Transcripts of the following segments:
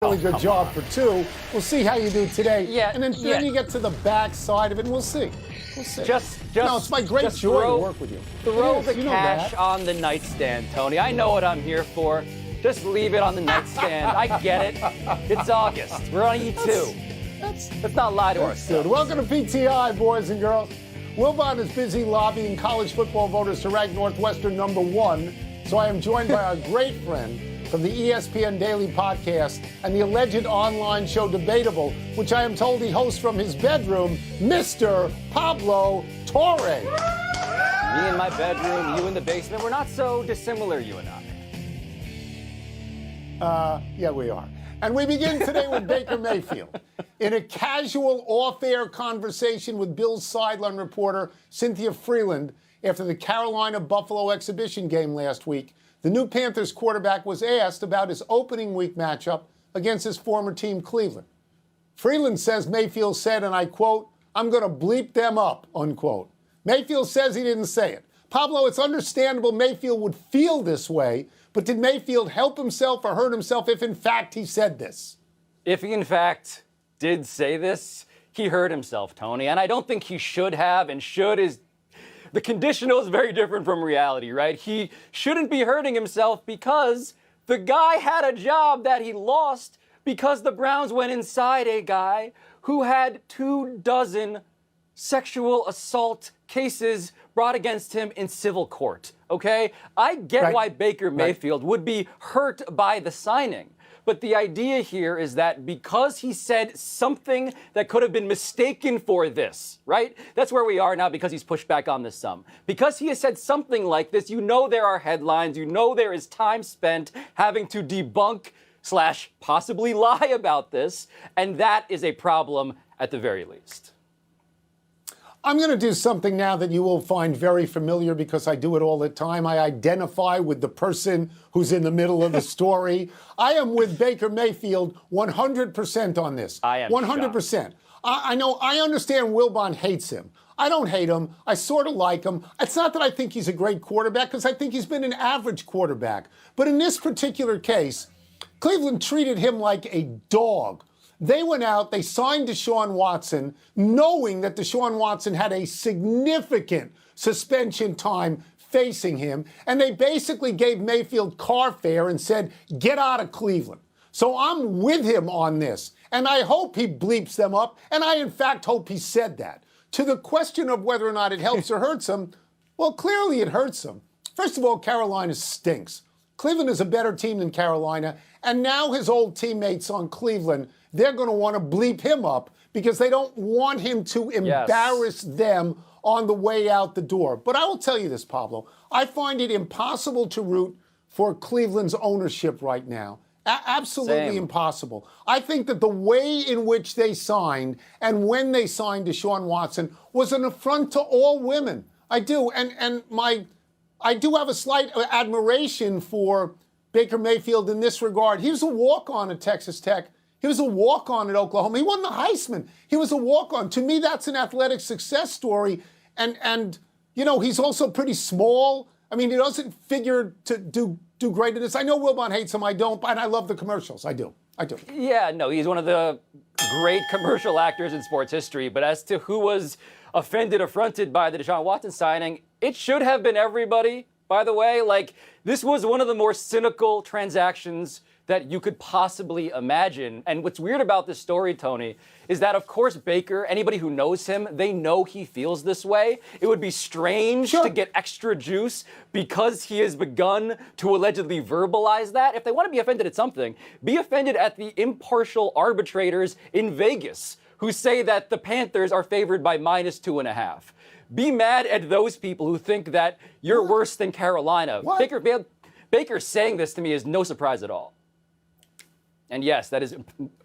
really good job for two. We'll see how you do today. Yeah, and then you get to the back side of it, and we'll see. We'll see. No, it's my great joy to work with you. Throw the cash on the nightstand, Tony. I know what I'm here for. Just leave it on the nightstand. I get it. It's August. We're on E2. Let's not lie to ourselves. Good. Welcome to PTI, boys and girls. Wilbon is busy lobbying college football voters to rank Northwestern #1. So I am joined by our great friend from the ESPN Daily Podcast and the alleged online show Debatable, which I am told he hosts from his bedroom, Mr. Pablo Torre. Me in my bedroom, you in the basement. We're not so dissimilar, you and I. Yeah, we are. And we begin today with Baker Mayfield. In a casual off-air conversation with Bill's sideline reporter Cynthia Freeland after the Carolina-Buffalo exhibition game last week, the new Panthers quarterback was asked about his opening week matchup against his former team, Cleveland. Freeland says Mayfield said, and I quote, "I'm going to bleep them up," unquote. Mayfield says he didn't say it. Pablo, it's understandable Mayfield would feel this way, but did Mayfield help himself or hurt himself if, in fact, he said this? If he, in fact, did say this, he hurt himself, Tony. And I don't think he should have, and should is... The conditional is very different from reality, right? He shouldn't be hurting himself because the guy had a job that he lost because the Browns went inside a guy who had 24 sexual assault cases brought against him in civil court, okay? I get why Baker Mayfield would be hurt by the signing. But the idea here is that because he said something that could have been mistaken for this, right? That's where we are now because he's pushed back on this some. Because he has said something like this, you know there are headlines, you know there is time spent having to debunk / possibly lie about this, and that is a problem at the very least. I'm going to do something now that you will find very familiar because I do it all the time. I identify with the person who's in the middle of the story. I am with Baker Mayfield 100% on this. I am 100%. I know, I understand Wilbon hates him. I don't hate him. I sort of like him. It's not that I think he's a great quarterback because I think he's been an average quarterback. But in this particular case, Cleveland treated him like a dog. They went out, they signed Deshaun Watson, knowing that Deshaun Watson had a significant suspension time facing him, and they basically gave Mayfield car fare and said, get out of Cleveland. So I'm with him on this, and I hope he bleeps them up, and I, in fact, hope he said that. To the question of whether or not it helps or hurts him, well, clearly it hurts him. First of all, Carolina stinks. Cleveland is a better team than Carolina, and now his old teammates on Cleveland, they're going to want to bleep him up because they don't want him to embarrass them on the way out the door. But I will tell you this, Pablo. I find it impossible to root for Cleveland's ownership right now. Absolutely impossible. I think that the way in which they signed and when they signed Deshaun Watson was an affront to all women. I do. And I do have a slight admiration for Baker Mayfield in this regard. He was a walk-on at Texas Tech. He was a walk-on at Oklahoma. He won the Heisman. He was a walk-on. To me, that's an athletic success story. And you know, he's also pretty small. I mean, he doesn't figure to do great at this. I know Wilbon hates him. I don't. And I love the commercials. I do. Yeah, no, he's one of the great commercial actors in sports history. But as to who was affronted by the Deshaun Watson signing, it should have been everybody, by the way. Like, this was one of the more cynical transactions that you could possibly imagine. And what's weird about this story, Tony, is that, of course, Baker, anybody who knows him, they know he feels this way. It would be strange to get extra juice because he has begun to allegedly verbalize that. If they want to be offended at something, be offended at the impartial arbitrators in Vegas who say that the Panthers are favored by -2.5. Be mad at those people who think that you're worse than Carolina. Baker saying this to me is no surprise at all. And yes, that is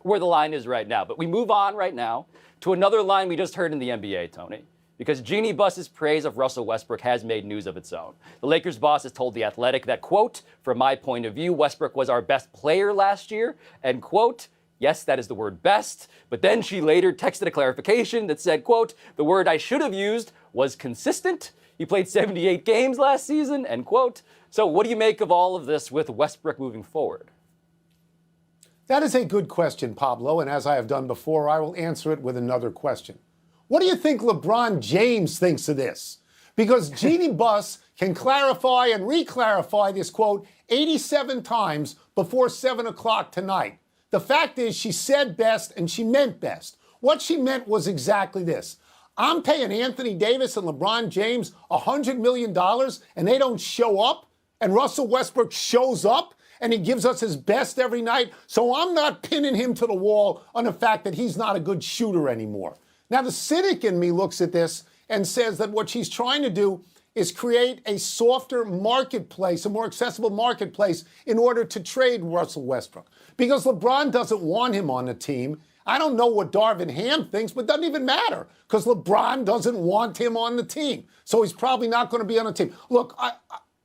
where the line is right now. But we move on right now to another line we just heard in the NBA, Tony. Because Jeannie Buss's praise of Russell Westbrook has made news of its own. The Lakers boss has told The Athletic that, quote, from my point of view, Westbrook was our best player last year, end quote. Yes, that is the word best. But then she later texted a clarification that said, quote, the word I should have used was consistent. He played 78 games last season, end quote. So what do you make of all of this with Westbrook moving forward? That is a good question, Pablo, and as I have done before, I will answer it with another question. What do you think LeBron James thinks of this? Because Jeannie Buss can clarify and re-clarify this quote 87 times before 7 o'clock tonight. The fact is she said best and she meant best. What she meant was exactly this. I'm paying Anthony Davis and LeBron James $100 million and they don't show up, and Russell Westbrook shows up and he gives us his best every night, so I'm not pinning him to the wall on the fact that he's not a good shooter anymore. Now, the cynic in me looks at this and says that what she's trying to do is create a softer marketplace, a more accessible marketplace in order to trade Russell Westbrook. Because LeBron doesn't want him on the team. I don't know what Darvin Ham thinks, but it doesn't even matter because LeBron doesn't want him on the team. So he's probably not going to be on the team. Look,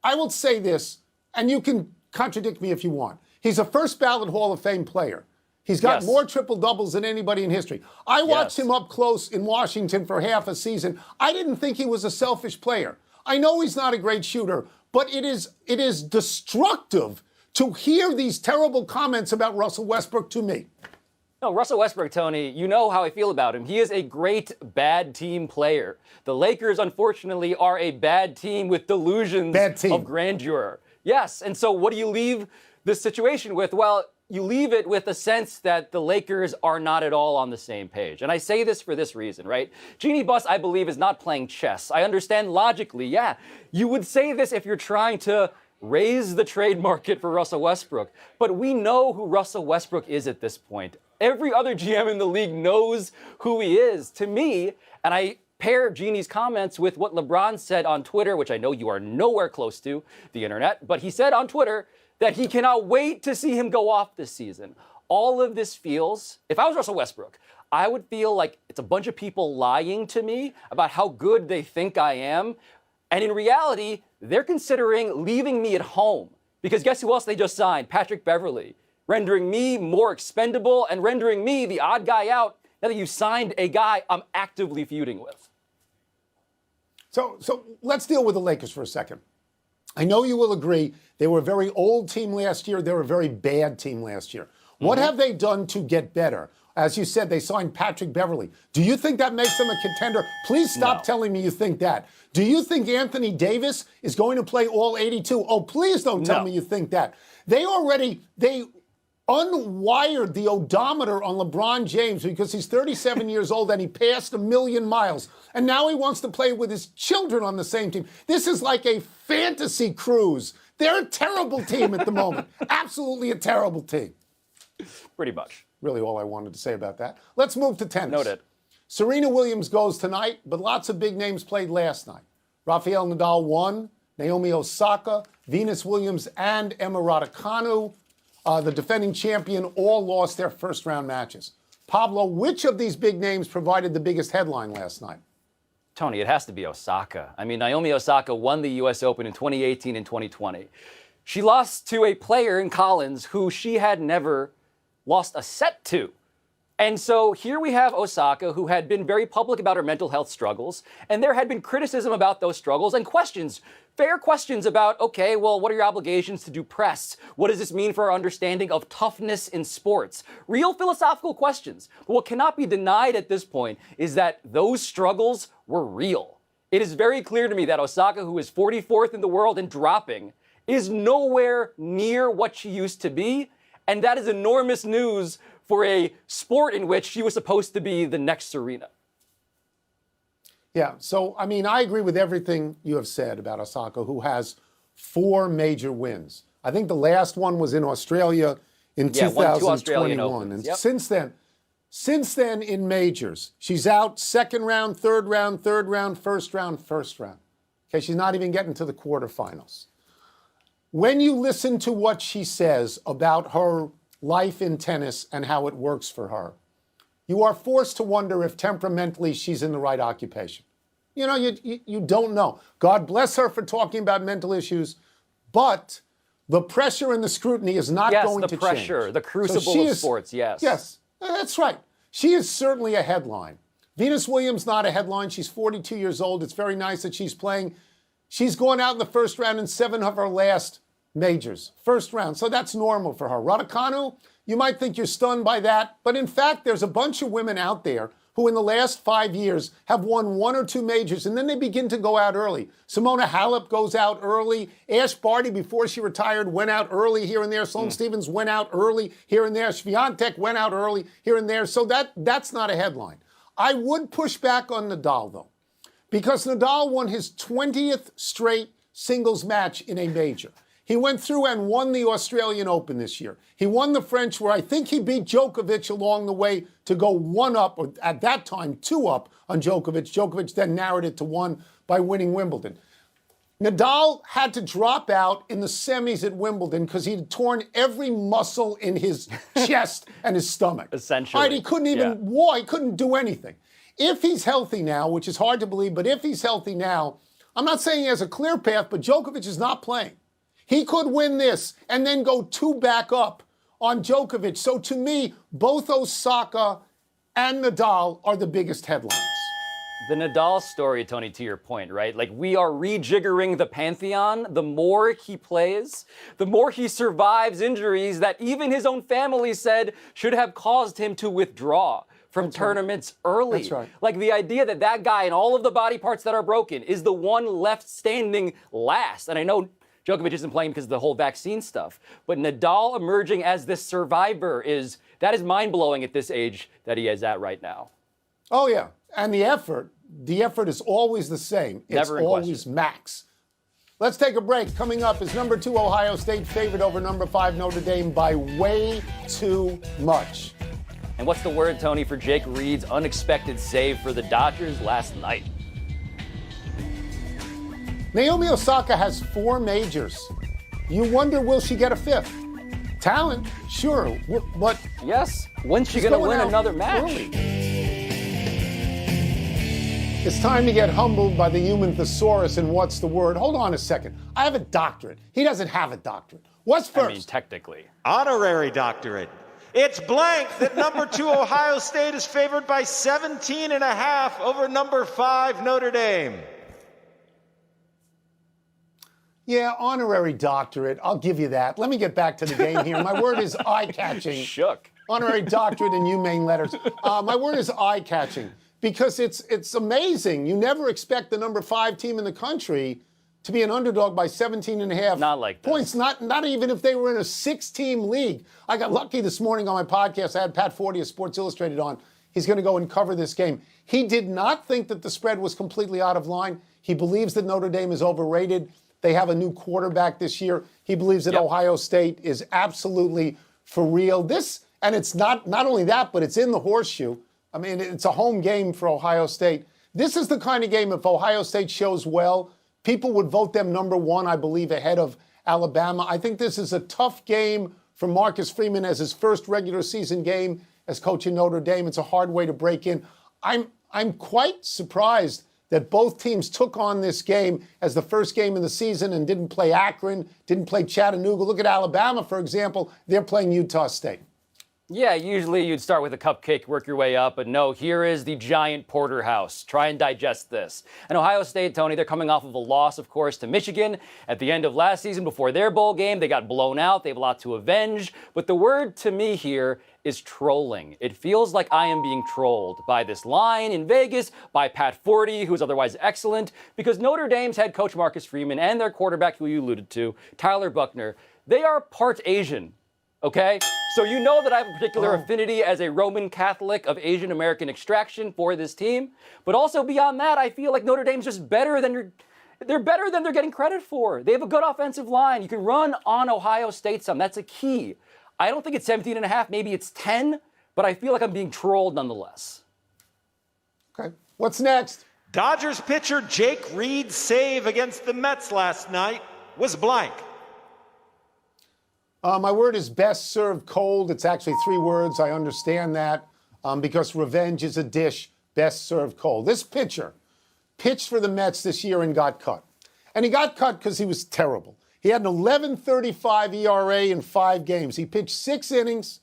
I will say this, and you can contradict me if you want. He's a first ballot Hall of Fame player. He's got more triple-doubles than anybody in history. I watched him up close in Washington for half a season. I didn't think he was a selfish player. I know he's not a great shooter, but it is destructive to hear these terrible comments about Russell Westbrook to me. No, Russell Westbrook, Tony, you know how I feel about him. He is a great bad team player. The Lakers, unfortunately, are a bad team with delusions of grandeur. Yes, and so what do you leave this situation with? Well, you leave it with a sense that the Lakers are not at all on the same page. And I say this for this reason, right? Jeannie Buss, I believe, is not playing chess. I understand logically, yeah, you would say this if you're trying to raise the trade market for Russell Westbrook. But we know who Russell Westbrook is at this point. Every other GM in the league knows who he is. To me, and I pair Jeannie's comments with what LeBron said on Twitter, which I know you are nowhere close to, the internet, but he said on Twitter that he cannot wait to see him go off this season. All of this feels, if I was Russell Westbrook, I would feel like it's a bunch of people lying to me about how good they think I am. And in reality, they're considering leaving me at home. Because guess who else they just signed? Patrick Beverley, rendering me more expendable and rendering me the odd guy out now that you signed a guy I'm actively feuding with. So let's deal with the Lakers for a second. I know you will agree they were a very old team last year. They were a very bad team last year. What have they done to get better? As you said, they signed Patrick Beverley. Do you think that makes them a contender? Please stop telling me you think that. Do you think Anthony Davis is going to play all 82? Oh, please don't tell me you think that. They unwired the odometer on LeBron James because he's 37 years old and he passed 1 million miles. And now he wants to play with his children on the same team. This is like a fantasy cruise. They're a terrible team at the moment. Absolutely a terrible team. Pretty much. Really all I wanted to say about that. Let's move to tennis. Noted. Serena Williams goes tonight, but lots of big names played last night. Rafael Nadal won, Naomi Osaka, Venus Williams, and Emma Raducanu, the defending champion, all lost their first-round matches. Pablo, which of these big names provided the biggest headline last night? Tony, it has to be Osaka. I mean, Naomi Osaka won the U.S. Open in 2018 and 2020. She lost to a player in Collins who she had never lost a set to. And so here we have Osaka, who had been very public about her mental health struggles, and there had been criticism about those struggles and questions, fair questions about, okay, well, what are your obligations to do press? What does this mean for our understanding of toughness in sports? Real philosophical questions. But what cannot be denied at this point is that those struggles were real. It is very clear to me that Osaka, who is 44th in the world and dropping, is nowhere near what she used to be, and that is enormous news for a sport in which she was supposed to be the next Serena. Yeah, so, I mean, I agree with everything you have said about Osaka, who has 4 major wins. I think the last one was in Australia in 2021. And since then in majors, she's out second round, third round, first round. Okay, she's not even getting to the quarterfinals. When you listen to what she says about her life in tennis and how it works for her, you are forced to wonder if temperamentally she's in the right occupation. You know, you don't know. God bless her for talking about mental issues, but the pressure and the scrutiny is not going to change. Yes, the pressure, the crucible of sports, yes. Yes, that's right. She is certainly a headline. Venus Williams, not a headline. She's 42 years old. It's very nice that she's playing. She's gone out in the first round in 7 of her last majors. First round. So that's normal for her. Raducanu, You might think you're stunned by that, but in fact, there's a bunch of women out there who in the last 5 years have won 1 or 2 majors, and then they begin to go out early. Simona Halep goes out early. Ash Barty, before she retired, went out early here and there. Sloane Stephens went out early here and there. Swiatek went out early here and there. So that's not a headline. I would push back on Nadal, though, because Nadal won his 20th straight singles match in a major. He went through and won the Australian Open this year. He won the French, where I think he beat Djokovic along the way to go 1 up, or at that time 2 up on Djokovic. Djokovic then narrowed it to 1 by winning Wimbledon. Nadal had to drop out in the semis at Wimbledon because he'd torn every muscle in his chest and his stomach. Essentially. Right, he couldn't even walk. He couldn't do anything. If he's healthy now, which is hard to believe, but if he's healthy now, I'm not saying he has a clear path, but Djokovic is not playing. He could win this and then go 2 back up on Djokovic. So to me, both Osaka and Nadal are the biggest headlines. The Nadal story, Tony, to your point, right? Like, we are rejiggering the pantheon. The more he plays, the more he survives injuries that even his own family said should have caused him to withdraw from tournaments early. That's right. Like, the idea that that guy and all of the body parts that are broken is the one left standing last. And I know Djokovic isn't playing because of the whole vaccine stuff, but Nadal emerging as this survivor is mind-blowing at this age that he is at right now. Oh, yeah. And the effort is always the same. It's Never in always question. max. Let's take a break. Coming up is number 2 Ohio State favored over number 5 Notre Dame by way too much. And what's the word, Tony, for Jake Reed's unexpected save for the Dodgers last night? Naomi Osaka has 4 majors. You wonder, will she get a 5th? Talent, sure, but Yes. When's she going to win another match? early. It's time to get humbled by the human thesaurus and what's the word. Hold on a second. I have a doctorate. He doesn't have a doctorate. What's first? I mean, technically. Honorary doctorate. It's blank that number 2 Ohio State is favored by 17.5 over number 5 Notre Dame. Yeah, honorary doctorate. I'll give you that. Let me get back to the game here. My word is eye-catching. Shook. Honorary doctorate in humane letters. My word is eye-catching because it's amazing. You never expect the number 5 team in the country to be an underdog by 17.5 Not like this. points. Not even if they were in a 6-team league. I got lucky this morning on my podcast. I had Pat Forty of Sports Illustrated on. He's going to go and cover this game. He did not think that the spread was completely out of line. He believes that Notre Dame is overrated. They have a new quarterback this year. He believes that Ohio State is absolutely for real. And it's not only that, but it's in the horseshoe. I mean, it's a home game for Ohio State. This is the kind of game, if Ohio State shows well, people would vote them number 1, I believe, ahead of Alabama. I think this is a tough game for Marcus Freeman as his first regular season game as coach in Notre Dame. It's a hard way to break in. I'm quite surprised that both teams took on this game as the first game of the season and didn't play Akron, didn't play Chattanooga. Look at Alabama, for example. They're playing Utah State. Yeah, usually you'd start with a cupcake, work your way up, but no, here is the giant porterhouse. Try and digest this. And Ohio State, Tony, they're coming off of a loss, of course, to Michigan at the end of last season before their bowl game. They got blown out. They have a lot to avenge. But the word to me here is trolling. It feels like I am being trolled by this line in Vegas, by Pat Forty, who's otherwise excellent, because Notre Dame's head coach Marcus Freeman and their quarterback, who you alluded to, Tyler Buchner, they are part Asian. Okay? So you know that I have a particular affinity as a Roman Catholic of Asian American extraction for this team. But also beyond that, I feel like Notre Dame's just better than they're better than they're getting credit for. They have a good offensive line. You can run on Ohio State some. That's a key. I don't think it's 17.5, maybe it's 10, but I feel like I'm being trolled nonetheless. Okay. What's next? Dodgers pitcher Jake Reed's save against the Mets last night was blank. My word is best served cold. It's actually 3 words. I understand that because revenge is a dish best served cold. This pitcher pitched for the Mets this year and got cut. And he got cut because he was terrible. He had an 11.35 ERA in 5 games. He pitched 6 innings,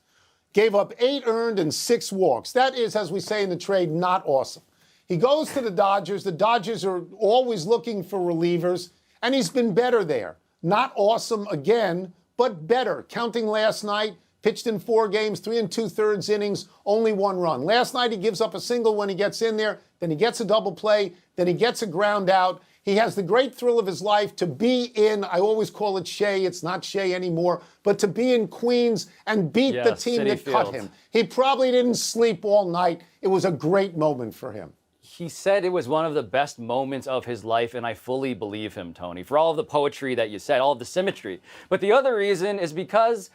gave up 8 earned and 6 walks. That is, as we say in the trade, not awesome. He goes to the Dodgers. The Dodgers are always looking for relievers, and he's been better there. Not awesome again, but better. Counting last night, Pitched in 4 games, 3 2/3 innings, only 1 run. Last night he gives up a single when he gets in there, then he gets a double play, then he gets a ground out. He has the great thrill of his life to be in, I always call it Shea, it's not Shea anymore, but to be in Queens and beat the team Citi that cut Field. him. He probably didn't sleep all night. It was a great moment for him. He said it was one of the best moments of his life, and I fully believe him, Tony, for all of the poetry that you said, all of the symmetry. But the other reason is because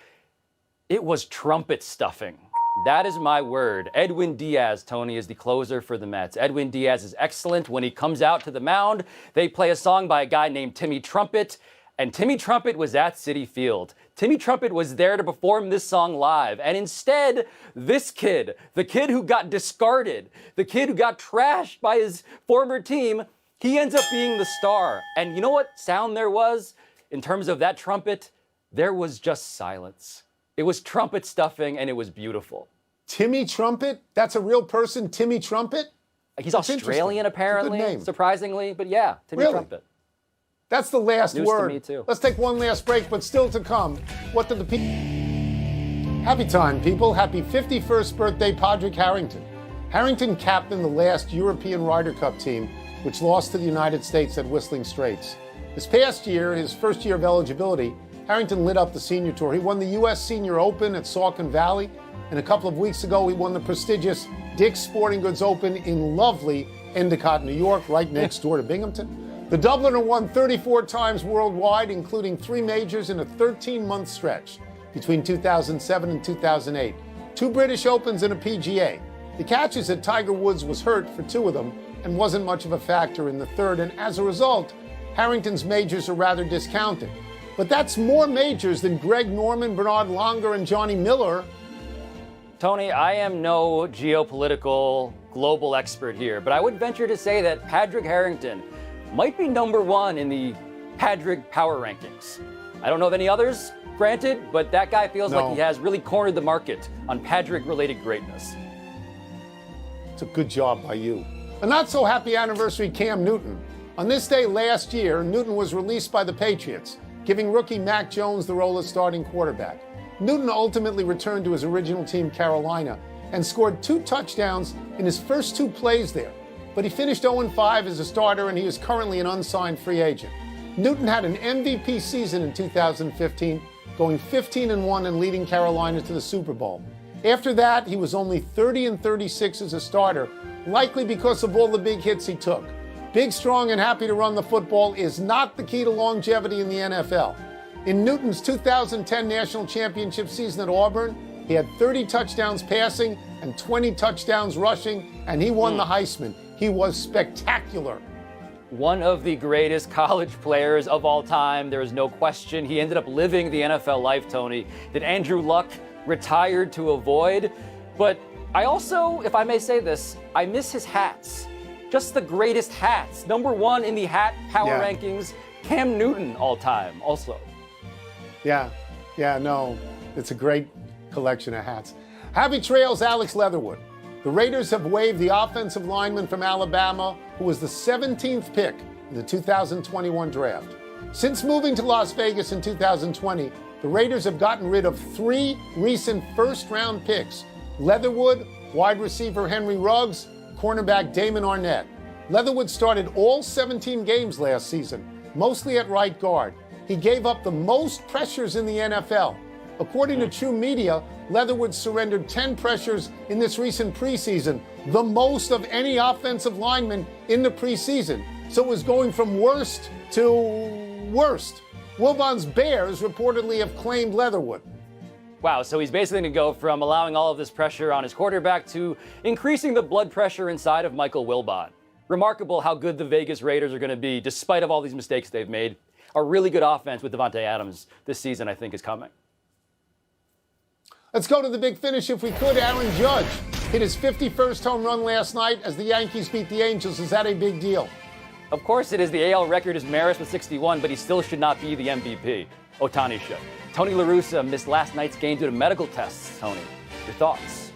it was trumpet stuffing. That is my word. Edwin Diaz, Tony, is the closer for the Mets. Edwin Diaz is excellent. When he comes out to the mound, they play a song by a guy named Timmy Trumpet, and Timmy Trumpet was at Citi Field. Timmy Trumpet was there to perform this song live, and instead, this kid, the kid who got discarded, the kid who got trashed by his former team, he ends up being the star. And you know what sound there was in terms of that trumpet? There was just silence. It was trumpet stuffing, and it was beautiful. Timmy Trumpet? That's a real person, Timmy Trumpet? He's That's Australian, interesting. It's a good apparently, name. surprisingly, but yeah, Timmy Really? Trumpet. That's the last News to word. me, too. Let's take one last break, but still to come. What did the people... Happy time, people. Happy 51st birthday, Padraig Harrington. Harrington captained the last European Ryder Cup team, which lost to the United States at Whistling Straits. This past year, his first year of eligibility, Harrington lit up the senior tour. He won the U.S. Senior Open at Saucon Valley, and a couple of weeks ago, he won the prestigious Dick's Sporting Goods Open in lovely Endicott, New York, right next door to Binghamton. The Dubliner won 34 times worldwide, including 3 majors in a 13-month stretch between 2007 and 2008. 2 British Opens and a PGA. The catch is that Tiger Woods was hurt for 2 of them and wasn't much of a factor in the third, and as a result, Harrington's majors are rather discounted. But that's more majors than Greg Norman, Bernard Langer, and Johnny Miller. Tony, I am no geopolitical global expert here, but I would venture to say that Padraig Harrington might be #1 in the Padraig power rankings. I don't know of any others, granted, but that guy feels like he has really cornered the market on Padraig-related greatness. It's a good job by you. A not-so-happy anniversary, Cam Newton. On this day last year, Newton was released by the Patriots, giving rookie Mac Jones the role of starting quarterback. Newton ultimately returned to his original team, Carolina, and scored 2 touchdowns in his first 2 plays there. But he finished 0-5 as a starter, and he is currently an unsigned free agent. Newton had an MVP season in 2015, going 15-1 and leading Carolina to the Super Bowl. After that, he was only 30-36 as a starter, likely because of all the big hits he took. Big, strong, and happy to run the football is not the key to longevity in the NFL. In Newton's 2010 National Championship season at Auburn, he had 30 touchdowns passing and 20 touchdowns rushing, and he won the Heisman. He was spectacular. One of the greatest college players of all time. There is no question. He ended up living the NFL life, Tony, that Andrew Luck retired to avoid. But I also, if I may say this, I miss his hats. Just the greatest hats. #1 in the hat power rankings, Cam Newton all time also. Yeah, no, it's a great collection of hats. Happy trails, Alex Leatherwood. The Raiders have waived the offensive lineman from Alabama, who was the 17th pick in the 2021 draft. Since moving to Las Vegas in 2020, the Raiders have gotten rid of 3 recent first-round picks: Leatherwood, wide receiver Henry Ruggs, cornerback Damon Arnett. Leatherwood started all 17 games last season, mostly at right guard. He gave up the most pressures in the NFL. According to True Media, Leatherwood surrendered 10 pressures in this recent preseason, the most of any offensive lineman in the preseason. So it was going from worst to worst. Wilbon's Bears reportedly have claimed Leatherwood. Wow, so he's basically going to go from allowing all of this pressure on his quarterback to increasing the blood pressure inside of Michael Wilbon. Remarkable how good the Vegas Raiders are going to be, despite of all these mistakes they've made. A really good offense with Devontae Adams this season, I think, is coming. Let's go to the big finish if we could. Aaron Judge hit his 51st home run last night as the Yankees beat the Angels. Is that a big deal? Of course it is. The AL record is Maris with 61, but he still should not be the MVP. Ohtani should. Tony La Russa missed last night's game due to medical tests. Tony, your thoughts?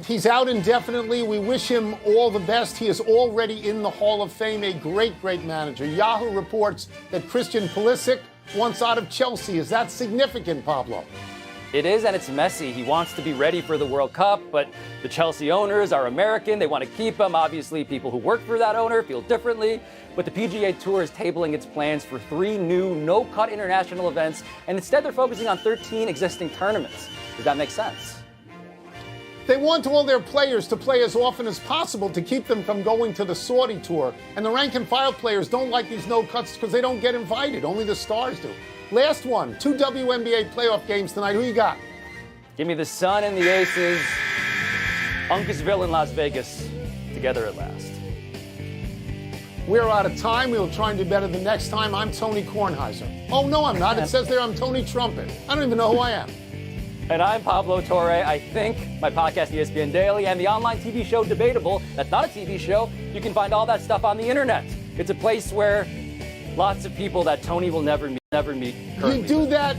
He's out indefinitely. We wish him all the best. He is already in the Hall of Fame, a great, great manager. Yahoo reports that Christian Pulisic wants out of Chelsea. Is that significant, Pablo? It is, and it's messy. He wants to be ready for the World Cup, but the Chelsea owners are American. They want to keep him. Obviously, people who work for that owner feel differently. But the PGA Tour is tabling its plans for 3 new no-cut international events, and instead they're focusing on 13 existing tournaments. Does that make sense? They want all their players to play as often as possible to keep them from going to the Saudi tour. And the rank and file players don't like these no cuts because they don't get invited. Only the stars do. Last one, 2 WNBA playoff games tonight. Who you got? Give me the Sun and the Aces. Uncasville and Las Vegas together at last. We're out of time. We'll try and do better the next time. I'm Tony Kornheiser. Oh, no, I'm not. It says there I'm Tony Trumpet. I don't even know who I am. And I'm Pablo Torre. I think my podcast, ESPN Daily, and the online TV show Debatable, that's not a TV show. You can find all that stuff on the internet. It's a place where lots of people that Tony will never meet You do that